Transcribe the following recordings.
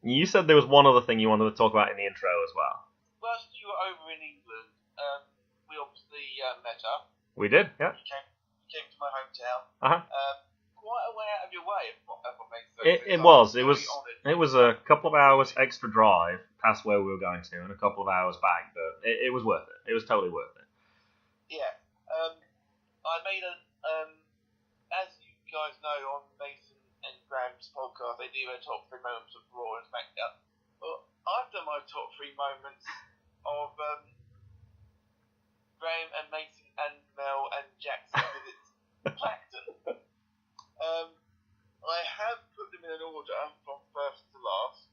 You said there was one other thing you wanted to talk about in the intro as well. Whilst you were over in England, we obviously met up. We did, yeah. You came to my hometown. Quite a way out of your way, if I may say. It was a couple of hours extra drive past where we were going to, and a couple of hours back, but it was worth it. It was totally worth it. Yeah. I made as you guys know, on Mason and Graham's podcast, they do their top 3 moments of Raw and SmackDown. Well, I've done my top 3 moments of Graham and Mason and Mel and Jackson visits Clacton. I have put them in an order from first to last,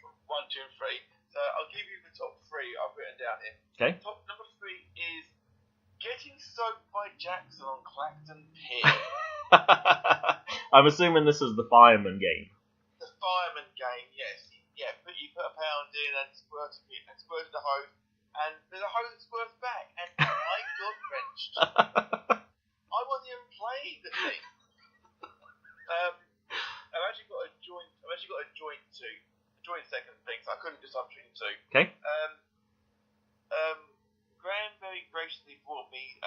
from 1, 2, and 3. So I'll give you the top 3 I've written down here. Okay. Top number 3 is getting soaked by Jackson on Clacton Pier. I'm assuming this is the fireman game. The fireman game, yes. Yeah, you put a pound in and squirted the hose, and there's a hose that squirts back, and I got drenched. I wasn't even playing the thing. I've actually got a joint second thing, so I couldn't decide between the 2. Okay. Graham very graciously brought me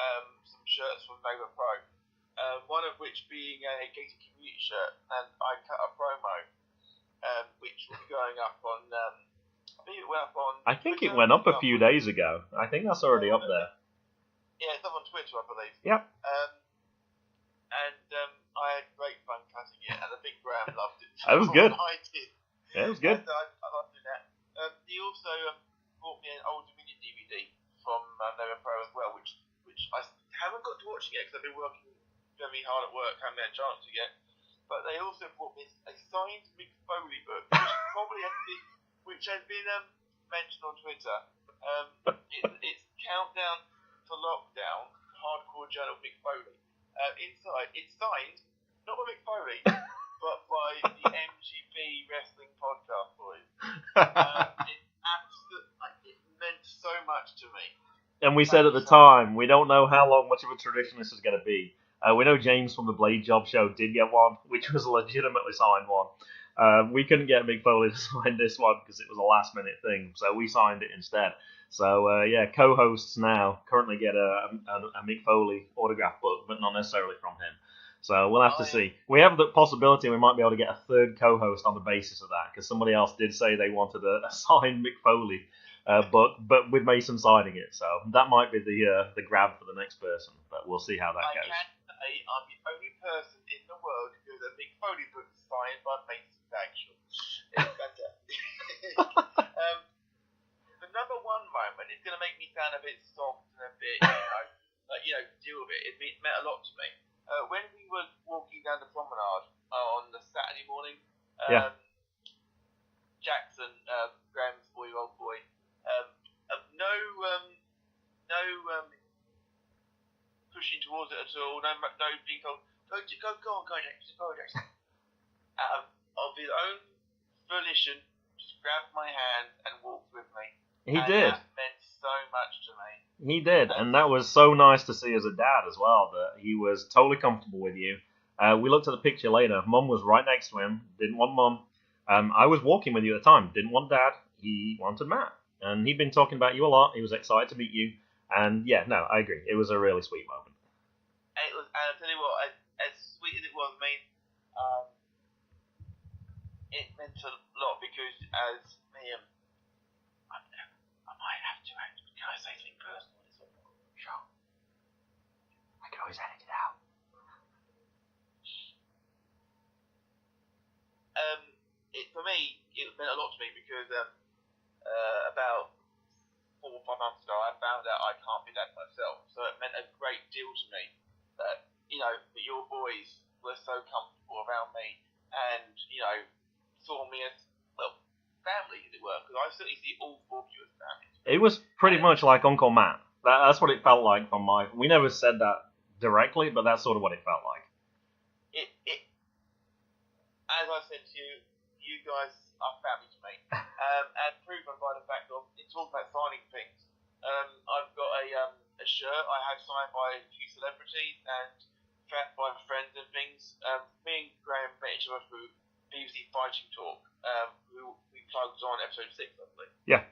some shirts from Nova Pro. One of which being a Gated Community shirt, and I cut a promo, which will be going up on. I think it went up on. I think it went up a few days ago. I think that's already up there. Yeah, it's up on Twitter, I believe. Yep. I had great fun cutting it, and I think Graham loved it. That was good. I did. Yeah, it was good. I loved doing that. He also brought me an old Dominion DVD from Nova Pro as well, which I haven't got to watch yet because I've been working very hard at work, haven't had a chance to get. But they also brought me a signed Mick Foley book, which has been mentioned on Twitter. It's Countdown to Lockdown, Hardcore Journal Mick Foley. Inside, it's signed, not by Mick Foley, but by the MGB Wrestling Podcast boys. It meant so much to me. And we said at the time, we don't know how much of a tradition this is going to be. We know James from the Blade Job Show did get one, which was a legitimately signed one. We couldn't get Mick Foley to sign this one because it was a last-minute thing, so we signed it instead. So, co-hosts now currently get a Mick Foley autograph book, but not necessarily from him. So we'll have to see. We have the possibility we might be able to get a third co-host on the basis of that, because somebody else did say they wanted a signed Mick Foley book, but with Mason signing it. So that might be the grab for the next person, but we'll see how that goes. I'm the only person in the world who has a Mick Foley book signed by Mason Bagshall. It's fantastic. The number 1 moment is going to make me sound a bit soft and a bit, deal with it. It meant a lot to me. When we were walking down the promenade on the Saturday morning, Jackson, Graham's 4-year-old boy, no pushing towards it at all, no being told, go Jackson. Of his own volition, just grabbed my hand and walked with me. He did. That meant so much to me. He did, and that was so nice to see as a dad as well, that he was totally comfortable with you. We looked at the picture later. Mum was right next to him, didn't want Mum. I was walking with you at the time, didn't want Dad, he wanted Matt. And he'd been talking about you a lot, he was excited to meet you, and I agree, it was a really sweet moment. And I'll tell you what, as sweet as it was, it meant a lot because as me and I might have to can I say something personal? Sure. I can always edit it out. For me, it meant a lot to me because about 4 or 5 months ago, I found out I can't be that myself. So it meant a great deal to me that that your boys were so comfortable around me and saw me as family, as it were. Because I certainly see all 4 of you as family. It was pretty much like Uncle Matt. That's what it felt like from my. We never said that directly, but that's sort of what it felt like. It as I said to you, you guys are family to me, and proven by the fact of it's all about signing things. I've got a shirt I had signed by a few celebrities and by friends and things. Me and Graham met each other through BBC Fighting Talk. We titles on episode 6, I believe. Yeah.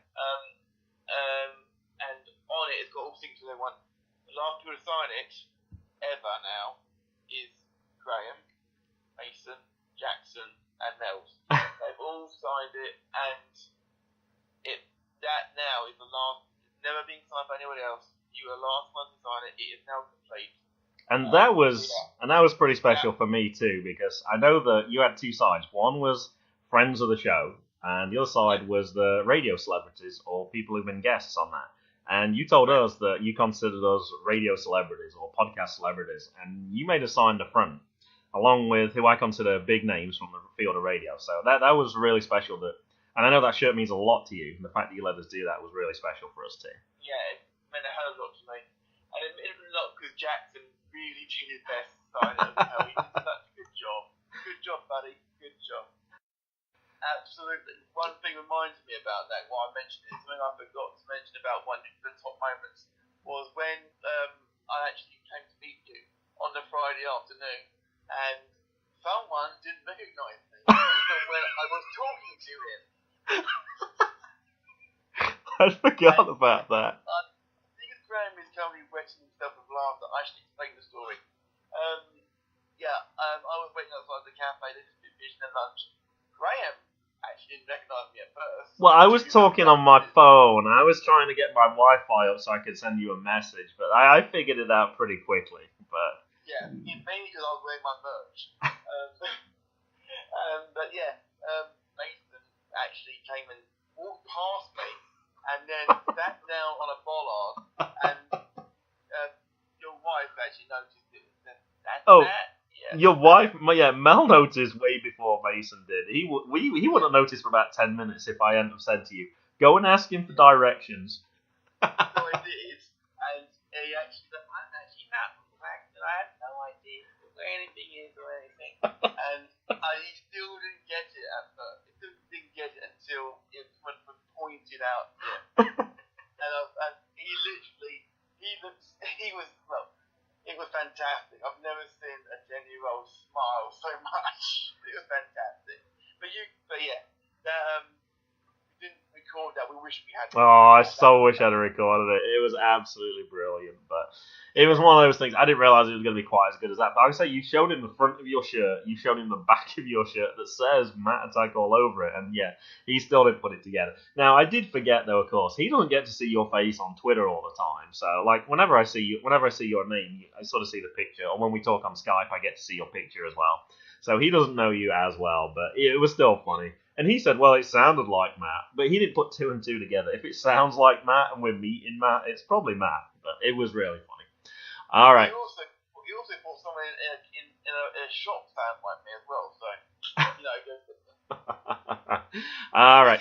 And on it, it's got all things that they want. The last people to sign it ever now is Graham, Mason, Jackson, and Nels. They've all signed it, and that now is the last. It's never been signed by anybody else. You were the last one to sign it. It is now complete. And that was pretty special for me too, because I know that you had two sides. One was friends of the show, and the other side was the radio celebrities or people who've been guests on that. And you told us that you considered us radio celebrities or podcast celebrities, and you made us sign the front, along with who I consider big names from the field of radio. So that was really special. And I know that shirt means a lot to you, and the fact that you let us do that was really special for us too. Yeah, it meant a hell of a lot to me. And it meant a lot because Jackson really did his best to sign it. He did such a good job. Good job, buddy. Good job. Absolutely. One thing reminds me about that, what I mentioned is something I forgot to mention about one of the top moments was when I actually came to meet you on the Friday afternoon, and someone didn't recognise me even when I was talking to him. I forgot about that. I think Graham is currently wetting himself with laughter. I should explain the story. I was waiting outside the cafe, this is vision and lunch. Graham actually didn't recognise me at first. Well, I was talking on my phone. I was trying to get my Wi-Fi up so I could send you a message, but I figured it out pretty quickly. But yeah, mainly because I was wearing my merch. Mason actually came and walked past me, and then sat down on a bollard, and your wife actually noticed it. That's that. Yeah. Your wife, Mel noticed way before Mason did. He wouldn't have noticed for about 10 minutes if I hadn't have said to you, go and ask him for directions. So I did, and he actually said, I'm actually not from Blackton. I had no idea where anything is or anything. And he still didn't get it at first. He still didn't get it until it was pointed out to him. And he literally, it was fantastic. I've never seen a 10-year-old smile so much. It was fantastic. We didn't record that. We wish we had. Oh, I so wish I'd have recorded it. It was absolutely brilliant, but it was one of those things. I didn't realise it was going to be quite as good as that. But I would say you showed him the front of your shirt, you showed him the back of your shirt that says Matt Attack all over it, and yeah, he still didn't put it together. Now, I did forget though, of course, he doesn't get to see your face on Twitter all the time. So, like, whenever I see your name, I sort of see the picture, or when we talk on Skype, I get to see your picture as well. So he doesn't know you as well, but it was still funny. And he said, well, it sounded like Matt, but he didn't put two and two together. If it sounds like Matt and we're meeting Matt, it's probably Matt. But it was really funny. All right. He also bought someone in a shop fan like me as well, so, All right.